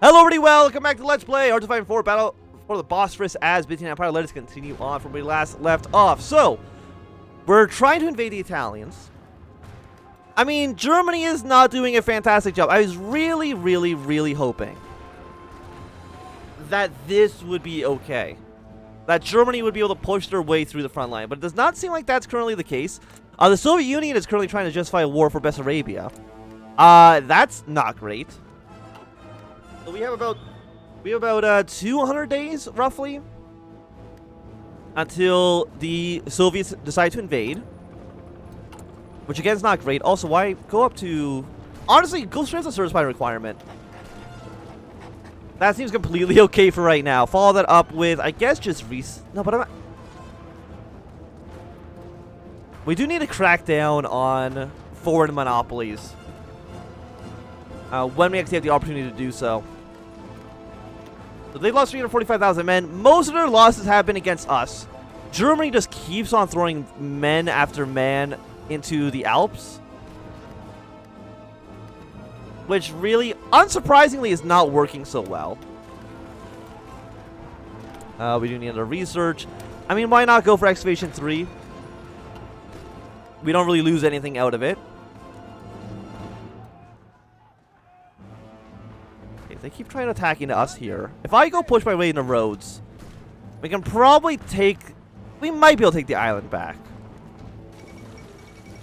Hello everybody, welcome back to Let's Play RGFX Battle for the Bosporus as Byzantine Empire. Let us continue on from where we last left off. So, we're trying to invade the Italians. I mean, Germany is not doing a fantastic job. I was really hoping that this would be okay. That Germany would be able to push their way through the front line. But it does not seem like that's currently the case. The Soviet Union is currently trying to justify a war for Bessarabia. That's not great. So we have about 200 days, roughly, until the Soviets decide to invade. Which, again, is not great. Also, why go up to... Honestly, go straight to the service by requirement. That seems completely okay for right now. Follow that up with, I guess, just No, but I'm not... We do need to crack down on foreign monopolies. When we actually have the opportunity to do so. So they lost 345,000 men. Most of their losses have been against us. Germany just keeps on throwing men after man into the Alps. Which really, unsurprisingly, is not working so well. We do need another research. I mean, why not go for Excavation 3? We don't really lose anything out of it. They keep trying to attack into us here. If I go push my way into roads, we can probably take... We might be able to take the island back.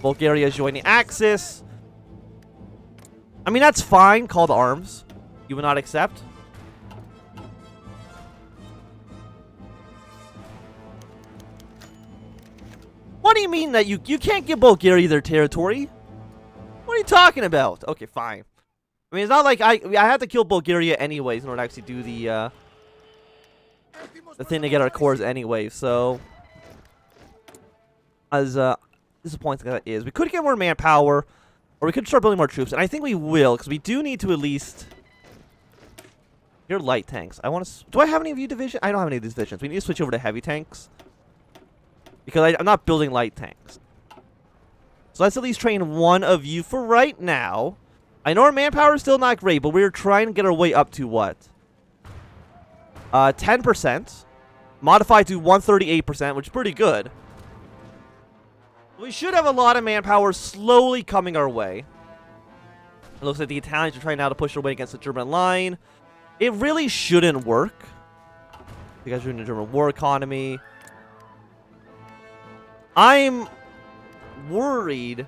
Bulgaria is joining Axis. I mean, that's fine. Call to arms. You will not accept. What do you mean that you can't give Bulgaria their territory? What are you talking about? Okay, fine. I mean, it's not like I have to kill Bulgaria anyways in order to actually do the thing to get our cores anyway. So, as disappointing as that is, we could get more manpower, or we could start building more troops, and I think we will because we do need to at least. You're light tanks. I want to. Do I have any of you division? I don't have any of these divisions. We need to switch over to heavy tanks because I'm not building light tanks. So let's at least train one of you for right now. I know our manpower is still not great, but we're trying to get our way up to what? 10%. Modified to 138%, which is pretty good. We should have a lot of manpower slowly coming our way. It looks like the Italians are trying now to push their way against the German line. It really shouldn't work. You guys are doing the German war economy. I'm worried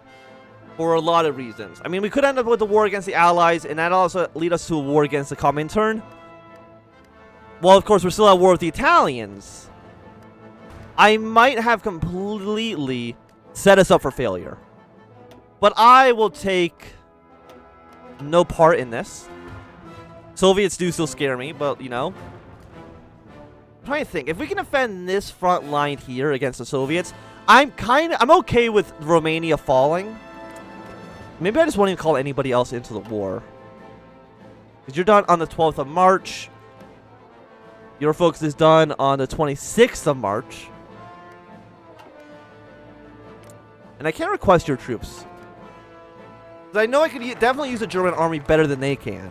for a lot of reasons. I mean, we could end up with a war against the Allies, and that also lead us to a war against the Comintern. Well, of course, we're still at war with the Italians. I might have completely set us up for failure. But I will take no part in this. Soviets do still scare me, but, you know. I'm trying to think. If we can defend this front line here against the Soviets, I'm okay with Romania falling. Maybe I just won't even call anybody else into the war. Because you're done on the 12th of March. Your focus is done on the 26th of March. And I can't request your troops. Because I know I could definitely use the German army better than they can.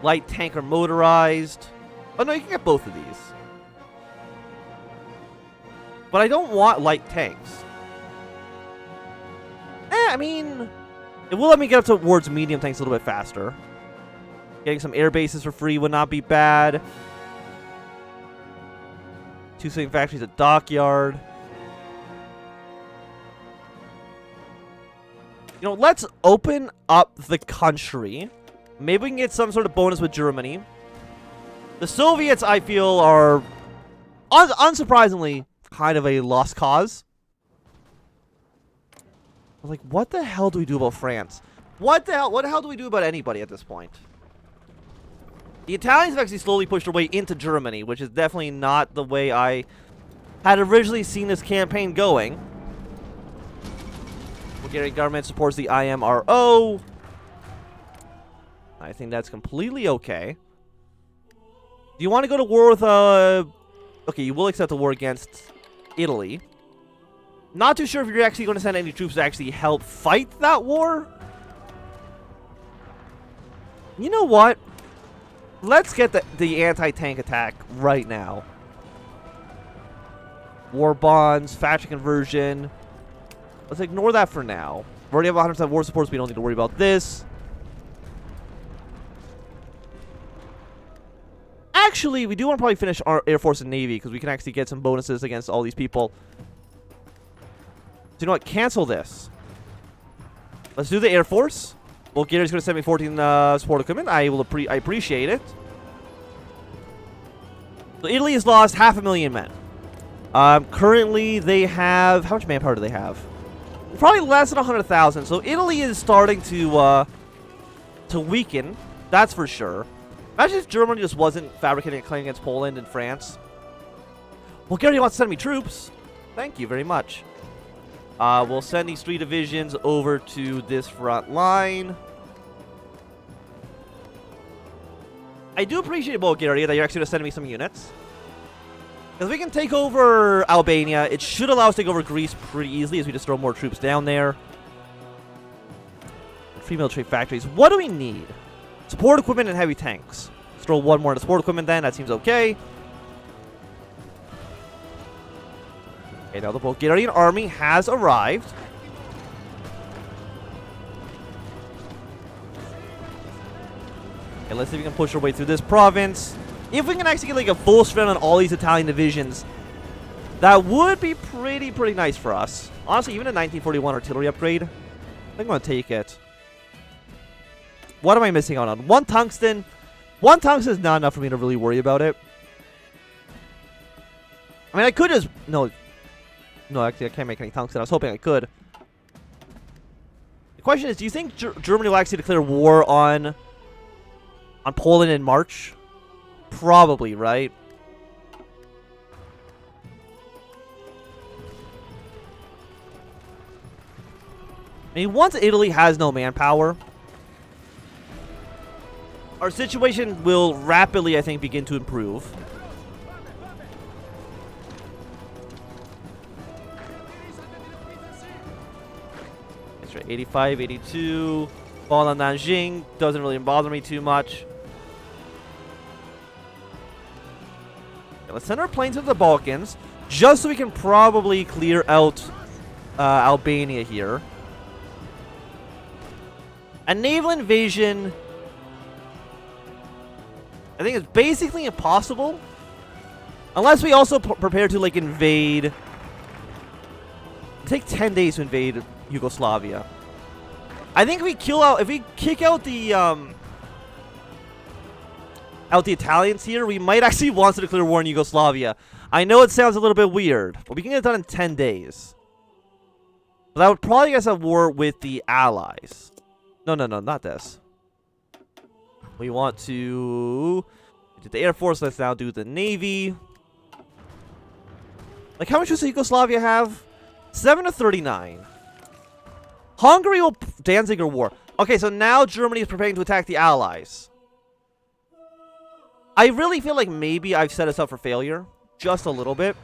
Light tank or motorized. Oh no, you can get both of these. But I don't want light tanks. I mean, it will let me get up towards medium tanks a little bit faster. Getting some air bases for free would not be bad. 2 swing factories, a dockyard. You know, let's open up the country. Maybe we can get some sort of bonus with Germany. The Soviets, I feel, are unsurprisingly kind of a lost cause. I was like, what the hell do we do about France? What the hell do we do about anybody at this point? The Italians have actually slowly pushed their way into Germany, which is definitely not the way I had originally seen this campaign going. Bulgarian government supports the IMRO. I think that's completely okay. Do you want to go to war with, okay, you will accept the war against Italy. Not too sure if you're actually going to send any troops to actually help fight that war. You know what? Let's get the anti-tank attack right now. War bonds, faction conversion. Let's ignore that for now. We already have 100% war support, so we don't need to worry about this. Actually, we do want to probably finish our Air Force and Navy, because we can actually get some bonuses against all these people. So you know what? Cancel this. Let's do the Air Force. Bulgaria's going to send me 14 support equipment. I appreciate it. So Italy has lost 500,000 men. Currently, they have... How much manpower do they have? Probably less than 100,000. So Italy is starting to weaken. That's for sure. Imagine if Germany just wasn't fabricating a claim against Poland and France. Bulgaria wants to send me troops. Thank you very much. We'll send these 3 divisions over to this front line. I do appreciate Bulgaria that you're actually going to send me some units. Because we can take over Albania. It should allow us to take over Greece pretty easily as we just throw more troops down there. Free military factories. What do we need? Support equipment and heavy tanks. Let's throw 1 more into support equipment then. That seems okay. Okay, now the Bulgarian army has arrived. Okay, let's see if we can push our way through this province. If we can actually get like a full strength on all these Italian divisions, that would be pretty nice for us. Honestly, even a 1941 artillery upgrade, I think I'm going to take it. What am I missing out on? 1 tungsten. 1 tungsten is not enough for me to really worry about it. I mean, I could just... No, actually, I can't make any tungsten. I was hoping I could. The question is, do you think Germany will actually declare war on Poland in March? Probably, right? I mean, once Italy has no manpower, our situation will rapidly, I think, begin to improve. That's right, 85, 82. Fall on Nanjing doesn't really bother me too much. Okay, let's send our planes into the Balkans, just so we can probably clear out Albania here. A naval invasion, I think it's basically impossible. Unless we also prepare to, like, invade. It'll take 10 days to invade Yugoslavia. I think if we kick out the Italians here, we might actually want to declare war in Yugoslavia. I know it sounds a little bit weird, but we can get it done in 10 days. But that would probably get us at war with the Allies. No, not this. We want to do the Air Force. Let's now do the Navy. Like, how much does Yugoslavia have? 7 to 39. Hungary will Danziger War. Okay, so now Germany is preparing to attack the Allies. I really feel like maybe I've set us up for failure. Just a little bit.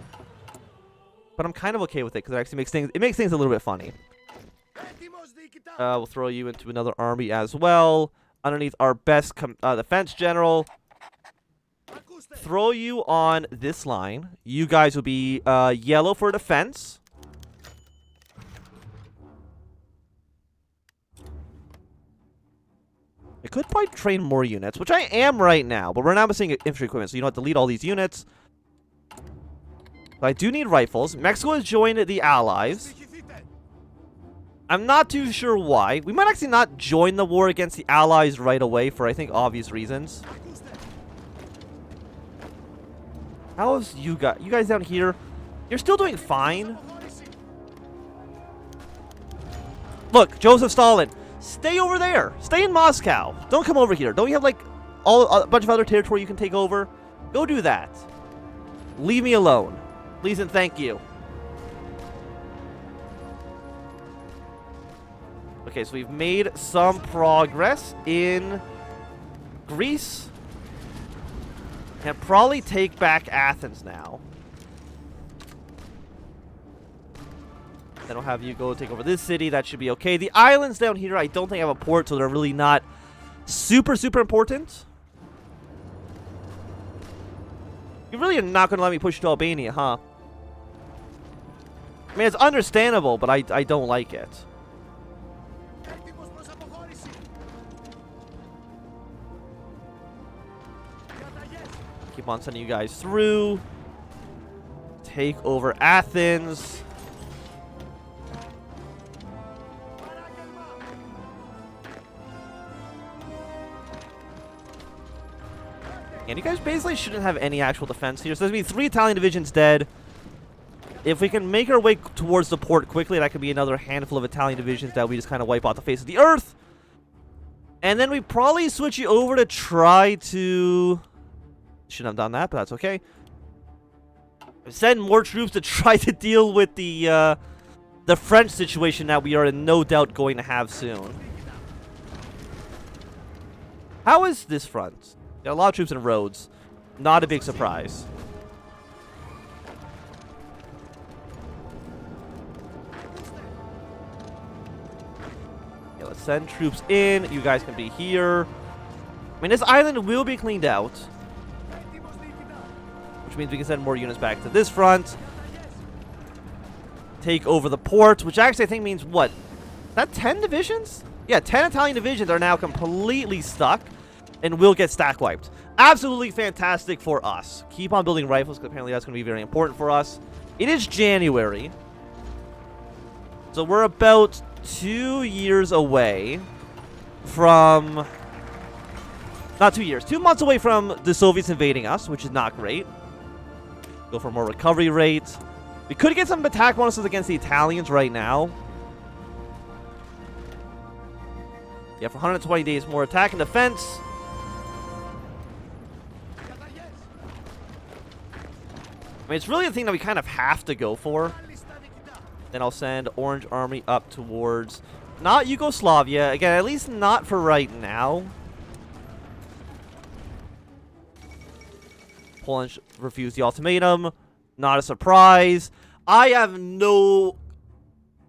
But I'm kind of okay with it because it actually makes things a little bit funny. We'll throw you into another army as well. Underneath our best defense general. Throw you on this line. You guys will be yellow for defense. I could probably train more units, which I am right now, but we're now missing infantry equipment, so you don't have to delete all these units. But I do need rifles. Mexico has joined the Allies. I'm not too sure why. We might actually not join the war against the Allies right away for, I think, obvious reasons. How's you guys down here? You're still doing fine. Look, Joseph Stalin. Stay over there. Stay in Moscow. Don't come over here. Don't you have, like, a bunch of other territory you can take over? Go do that. Leave me alone. Please and thank you. Okay, so we've made some progress in Greece. Can probably take back Athens now. Then I'll have you go take over this city. That should be okay. The islands down here, I don't think have a port, so they're really not Super, super important. You really are not going to let me push to Albania, huh? I mean, it's understandable, but I don't like it. Keep on sending you guys through. Take over Athens. And you guys basically shouldn't have any actual defense here. So there's going to be 3 Italian divisions dead. If we can make our way towards the port quickly, that could be another handful of Italian divisions that we just kind of wipe off the face of the earth. And then we probably switch you over to try to... Shouldn't have done that, but that's okay. Send more troops to try to deal with the French situation that we are in no doubt going to have soon. How is this front? Got a lot of troops in Rhodes. Not a big surprise. Yeah, let's send troops in. You guys can be here. I mean, this island will be cleaned out, which means we can send more units back to this front. Take over the port, which actually I think means what? Is that 10 divisions? Yeah, 10 Italian divisions are now completely stuck and will get stack wiped. Absolutely fantastic for us. Keep on building rifles, because apparently that's going to be very important for us. It is January, so we're about 2 years away from... Not 2 years. 2 months away from the Soviets invading us, which is not great. Go for more recovery rate. We could get some attack bonuses against the Italians right now. Yeah, for 120 days more attack and defense. I mean, it's really the thing that we kind of have to go for. Then I'll send Orange Army up towards... Not Yugoslavia. Again, at least not for right now. Poland refused the ultimatum. Not a surprise. I have no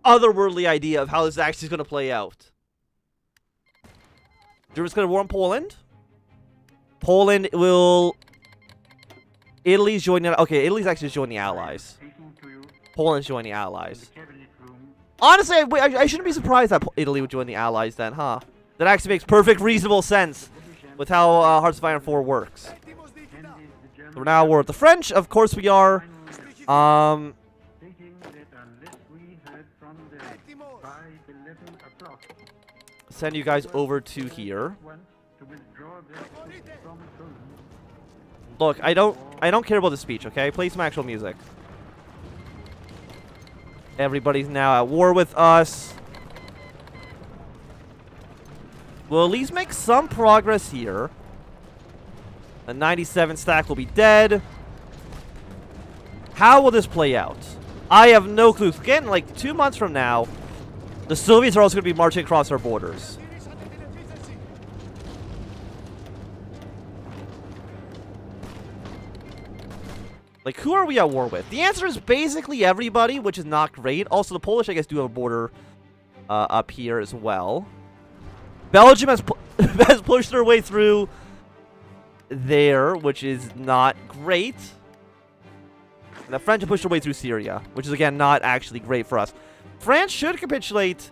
otherworldly idea of how this actually is going to play out. Germany's going to war on Poland. Poland will... Italy's joining... Okay, Italy's actually joining the Allies. Poland's joining the Allies. Honestly, I shouldn't be surprised that Italy would join the Allies then, huh? That actually makes perfect, reasonable sense with how Hearts of Iron 4 works. So we're now at war with the French. Of course we are. Send you guys over to here. Look, I don't care about the speech, okay? Play some actual music. Everybody's now at war with us. We'll at least make some progress here. The 97 stack will be dead. How will this play out? I have no clue. Again, like 2 months from now, the Soviets are also going to be marching across our borders. Like, who are we at war with? The answer is basically everybody, which is not great. Also, the Polish, I guess, do have a border up here as well. Belgium has, has pushed their way through there, which is not great. And the French have pushed their way through Syria, which is, again, not actually great for us. France should capitulate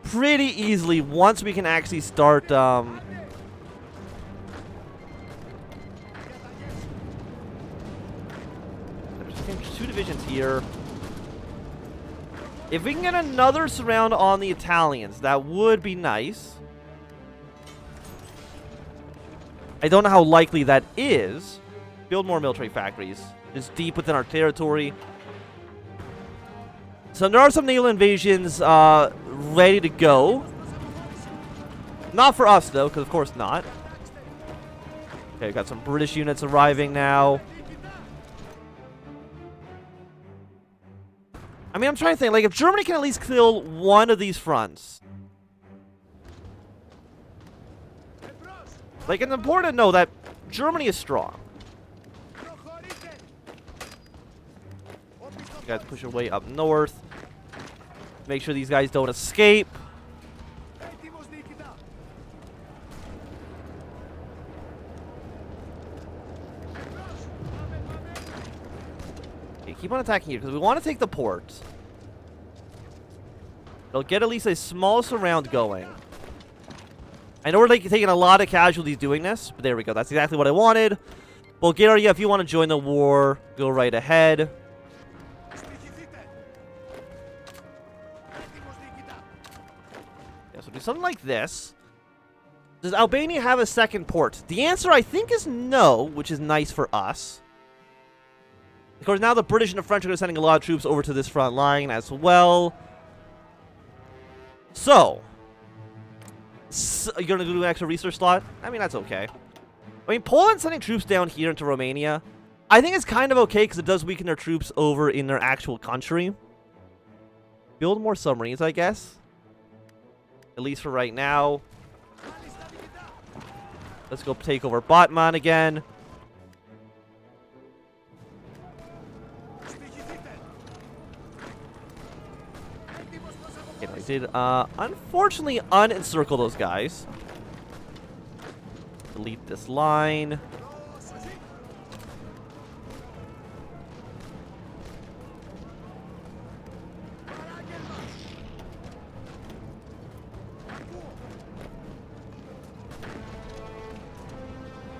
pretty easily once we can actually start... There's 2 divisions here. If we can get another surround on the Italians, that would be nice. I don't know how likely that is. Build more military factories. It's deep within our territory. So there are some naval invasions ready to go. Not for us, though, because of course not. Okay, we've got some British units arriving now. I mean, I'm trying to think, like, if Germany can at least kill one of these fronts. Like, it's important to know that Germany is strong. You guys push your way up north. Make sure these guys don't escape. keep on attacking here because we want to take the port. It'll get at least a small surround going. I know we're like taking a lot of casualties doing this, but there we go. That's exactly what I wanted. Bulgaria, if you want to join the war, go right ahead. Yeah, so do something like this. Does Albania have a second port? The answer, I think, is no, which is nice for us. Of course, now the British and the French are sending a lot of troops over to this front line as well. So you're going to do an extra research slot? I mean, that's okay. I mean, Poland's sending troops down here into Romania. I think it's kind of okay because it does weaken their troops over in their actual country. Build more submarines, I guess. At least for right now. Let's go take over Batman again. Okay, I did, unfortunately, unencircle those guys. Delete this line.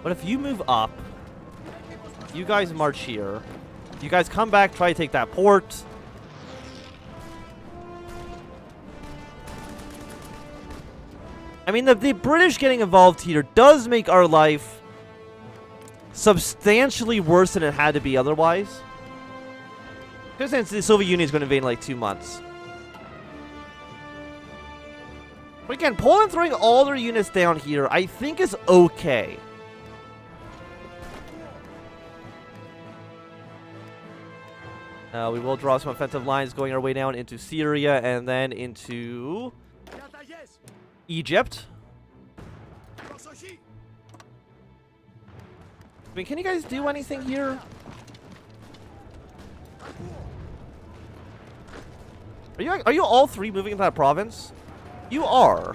But if you move up, you guys march here. You guys come back, try to take that port. I mean, the British getting involved here does make our life substantially worse than it had to be otherwise. Because since the Soviet Union is going to invade in like 2 months. But again, Poland throwing all their units down here, I think is okay. We will draw some offensive lines going our way down into Syria and then into Egypt. I mean, can you guys do anything here? Are you all three moving into that province? You are.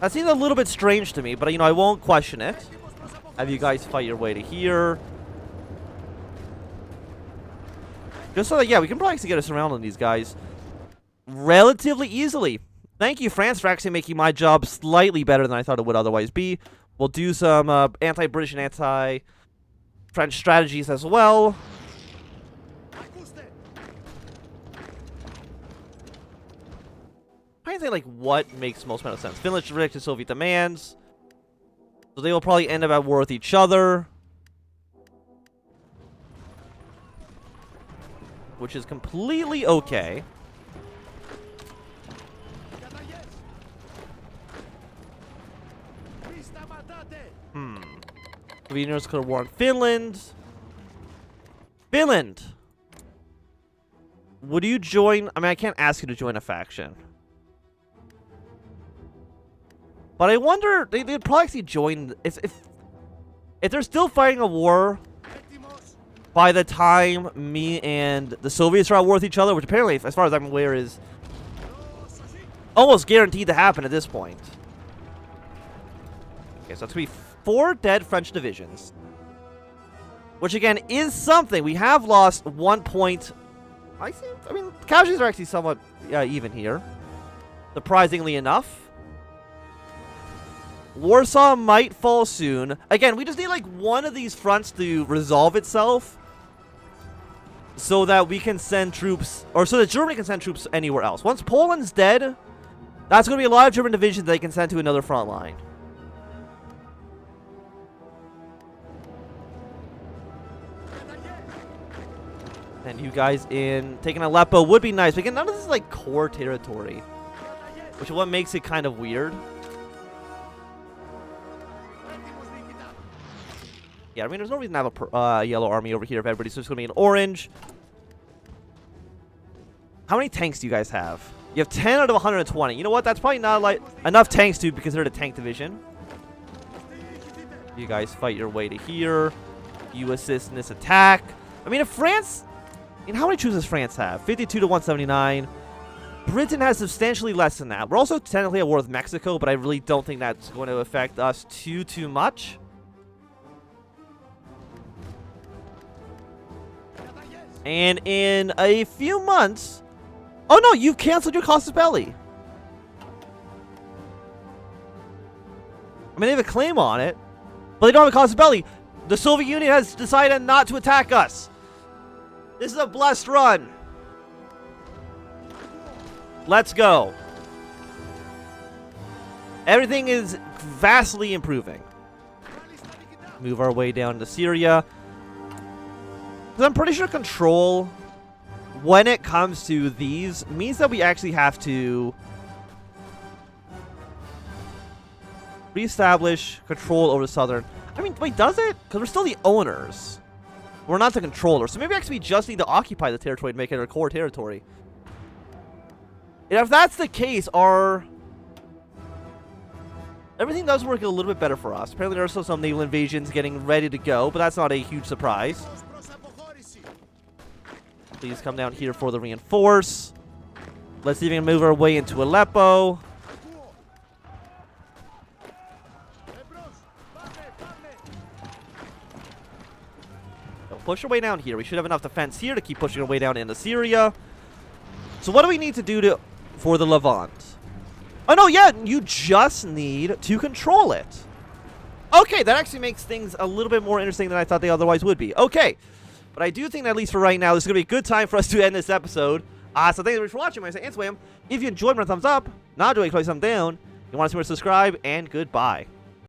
That seems a little bit strange to me, but you know, I won't question it. Have you guys fight your way to here. Just so that, yeah, we can probably actually get us around on these guys relatively easily. Thank you, France, for actually making my job slightly better than I thought it would otherwise be. We'll do some anti-British and anti-French strategies as well. I think like what makes most amount of sense. Finland should reject the Soviet demands, so they will probably end up at war with each other, which is completely okay. Soviet could have war on Finland. Finland! Would you join? I mean, I can't ask you to join a faction. But I wonder, they'd probably actually join, if they're still fighting a war by the time me and the Soviets are at war with each other, which apparently, as far as I'm aware, is almost guaranteed to happen at this point. Okay, so it's going to be 4 dead French divisions. Which, again, is something. We have lost 1 point. I mean, casualties are actually somewhat even here. Surprisingly enough. Warsaw might fall soon. Again, we just need, like, one of these fronts to resolve itself, so that we can send troops, or so that Germany can send troops anywhere else. Once Poland's dead, that's going to be a lot of German divisions they can send to another front line. And you guys in taking Aleppo would be nice. But again, none of this is like core territory, which is what makes it kind of weird. Yeah, I mean, there's no reason to have a yellow army over here if everybody's just going to be in orange. How many tanks do you guys have? You have 10 out of 120. You know what? That's probably not like enough tanks to be considered a tank division. You guys fight your way to here. You assist in this attack. I mean, if France... I mean, how many troops does France have? 52 to 179. Britain has substantially less than that. We're also technically at war with Mexico, but I really don't think that's going to affect us too much. And in a few months... Oh no, you've canceled your casus belli. I mean, they have a claim on it, but they don't have a casus belli. The Soviet Union has decided not to attack us. This is a blessed run. Let's go. Everything is vastly improving. Move our way down to Syria. Because I'm pretty sure control, when it comes to these, means that we actually have to reestablish control over the southern. I mean, wait, does it? Because we're still the owners. We're not the controllers. So maybe actually we just need to occupy the territory to make it our core territory. And if that's the case, everything does work a little bit better for us. Apparently there are still some naval invasions getting ready to go, but that's not a huge surprise. Please come down here for the reinforce. Let's see if we can move our way into Aleppo. Push our way down here. We should have enough defense here to keep pushing our way down into Syria. So what do we need to do for the Levant? Oh no, yeah, you just need to control it. Okay, that actually makes things a little bit more interesting than I thought they otherwise would be. Okay, but I do think that at least for right now, this is going to be a good time for us to end this episode. So thank you very much for watching. My name is Anthnwam. If you enjoyed, my thumbs up. Not doing, please thumbs down. If you want to see more, subscribe, and goodbye.